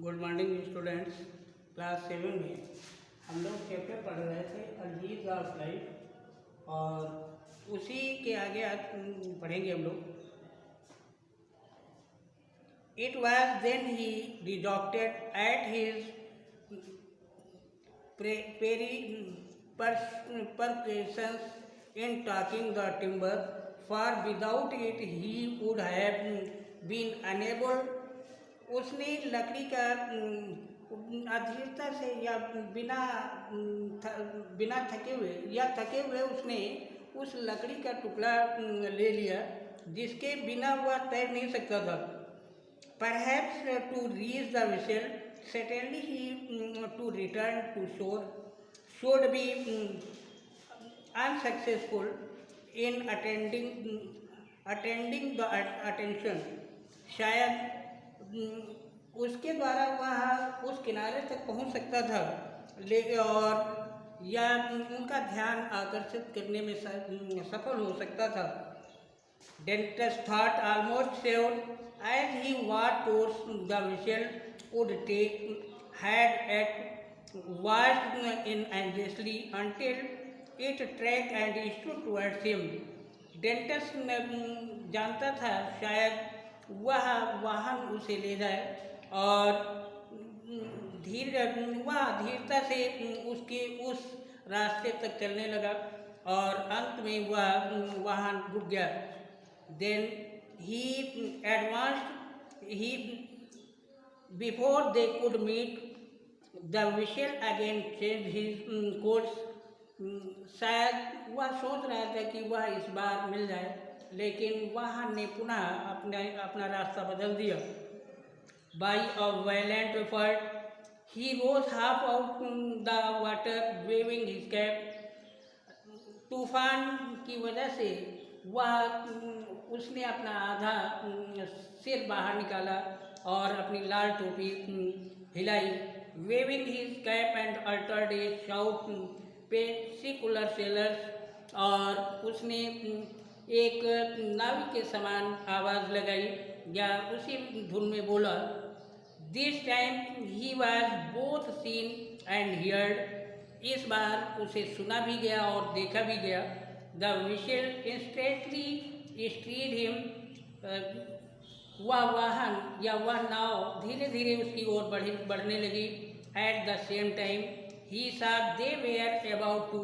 Good morning students. Class 7 में हम लोग चैप्टर पढ़ रहे थे अजीज ऑफ लाइफ और उसी के आगे आज पढ़ेंगे हम लोग। It was then he deducted at his percussions in talking the timber, for without it he would have been unable। उसने लकड़ी का अधीरता से या बिना थके हुए या थके हुए उसने उस लकड़ी का टुकड़ा ले लिया जिसके बिना वह तैर नहीं सकता था। Perhaps to reach the vessel, certainly he to return to shore should be unsuccessful in attending the attention। शायद उसके द्वारा वह उस किनारे तक पहुंच सकता था लेकिन और या उनका ध्यान आकर्षित करने में सफल हो सकता था। Dentist thought almost sure as he walked towards the vessel would take had at watched in anxiously until it tracked and stood towards him। Dentist जानता था शायद वह वाहन उसे ले जाए और वह धीरता से उसके उस रास्ते तक चलने लगा और अंत में वह वाहन रुक गया। Then he advanced before they could meet the vessel again changed his course। शायद वह सोच रहा था कि वह इस बार मिल जाए लेकिन वाहन ने पुनः अपना रास्ता बदल दिया। By a violent effort he rose half out the water waving his cap। तूफान की वजह से उसने अपना आधा सिर बाहर निकाला और अपनी लाल टोपी हिलाई। Waving his cap and uttered a shout peculiar sailors और उसने एक नाविक के समान आवाज़ लगाई या उसी धुन में बोला। This time he was both seen and heard. इस बार उसे सुना भी गया और देखा भी गया। The whistle instantly stead him. वह वाहन या वह नाव धीरे धीरे उसकी ओर बढ़ने लगी। At the same time he saw they were about to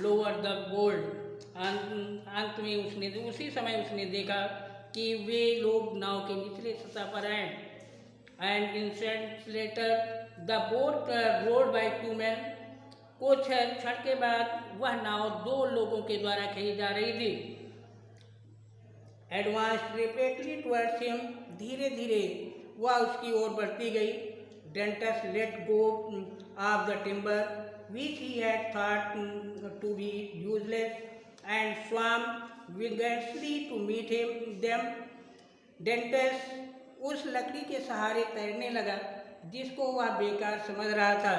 lower the boat. अंत में उसी समय उसने देखा कि वे लोग नाव के निचले सतह पर आए। And instant later the boat rowed by 2 men। कुछ क्षण के बाद वह नाव 2 लोगों के द्वारा खींची जा रही थी। Advance rapidly towards him. धीरे धीरे वह उसकी ओर बढ़ती गई। Dentist let go of the timber which he had thought to be useless and swam vigorously to meet them. Dentist उस लकड़ी के सहारे तैरने लगा जिसको वह बेकार समझ रहा था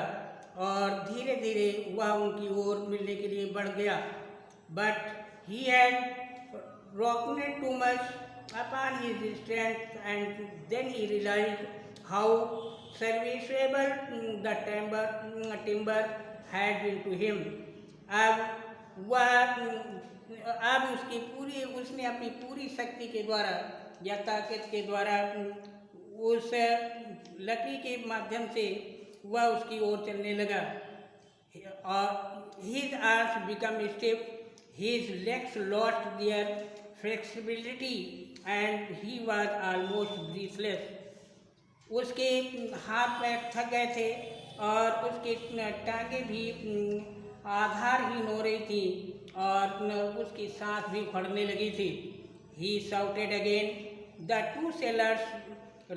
और धीरे धीरे वह उनकी ओर मिलने के लिए बढ़ गया। But he had reckoned too much upon his strength and then he realised how serviceable the timber had been to him. अब उसने अपनी पूरी शक्ति के द्वारा या ताकत के द्वारा उस लकड़ी के माध्यम से वह उसकी ओर चलने लगा। और his arms become stiff, his legs lost their flexibility and he was almost breathless. उसके हाथ पैर थक गए थे और उसके टांगे भी आधारहीन हो रही थी और उसकी सांस भी फड़ने लगी थी। He shouted again. The 2 sailors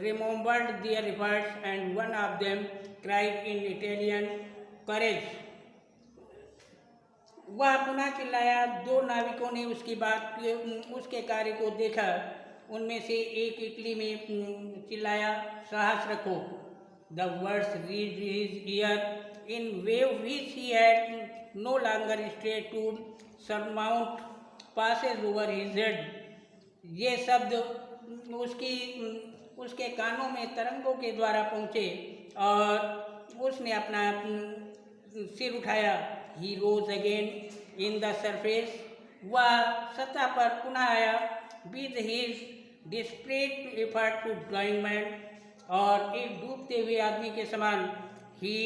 remembered their efforts and one of them cried in Italian, courage। वह पुनः चिल्लाया। 2 नाविकों ने उसके कार्य को देखा। उनमें से एक इटली में चिल्लाया, साहस रखो। The words reached his ear in wave which he had no longer strength to surmount passes over his head. ये शब्द उसकी उसके कानों में तरंगों के द्वारा पहुँचे और उसने अपना सिर उठाया। He rose again in the surface, वह सतह पर पुनः आया। With his desperate effort to drowning man, और एक डूबते हुए आदमी के समान। He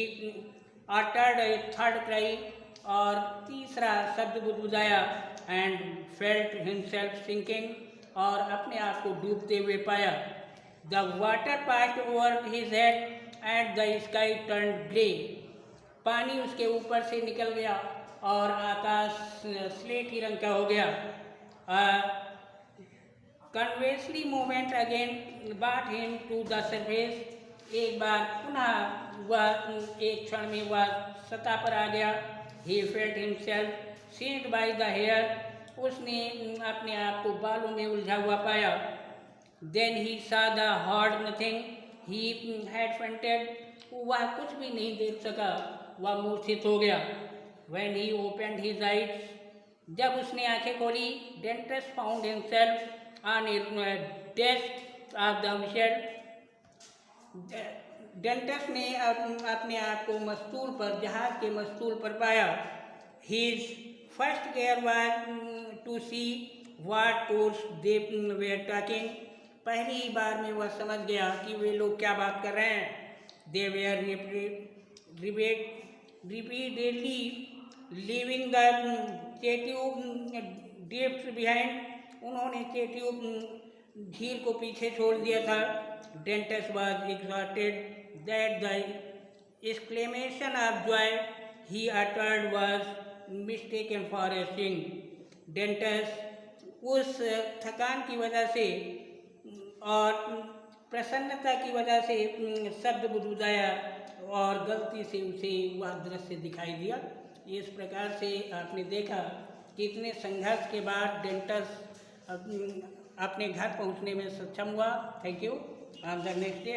uttered a third cry, और तीसरा शब्द बुदबुदाया। एंड फेल्ट हिमसेल्फ सिंकिंग, और अपने आप को डूबते हुए पाया। The water passed over his head and the sky turn grey, पानी उसके ऊपर से निकल गया और आकाश स्लेटी रंग का हो गया। Convulsively movement again brought him to the surface, एक बार पुनः वह एक क्षण में वह सतह पर आ गया। He felt himself seized by the hair, उसने अपने आप को बालों में उलझा हुआ पाया। Then he saw the heard nothing he had fainted, वह कुछ भी नहीं देख सका, वह मूर्छित हो गया। When he opened his eyes, जब उसने आंखें खोली, Dentist found himself on a desk of the vessel, dentist ने अपने आप को मस्तूल पर, जहाज के मस्तूल पर पाया। His first care was to see what course they were talking, पहली ही बार में वह समझ गया कि वे लोग क्या बात कर रहे हैं। They were repeatedly leaving the Chetu depths behind, उन्होंने चेट्यू झील को पीछे छोड़ दिया था। Dentist was exhausted that the exclamation of joy he uttered was mistaken for a sting. Dentist उस थकान की वजह से और प्रसन्नता की वजह से शब्द बुदबुदाया और गलती से उसे वह दृश्य दिखाई दिया। इस प्रकार से आपने देखा कि इतने संघर्ष के बाद डेंटिस्ट अपने घर पहुंचने में सक्षम हुआ। Thank you. On the next day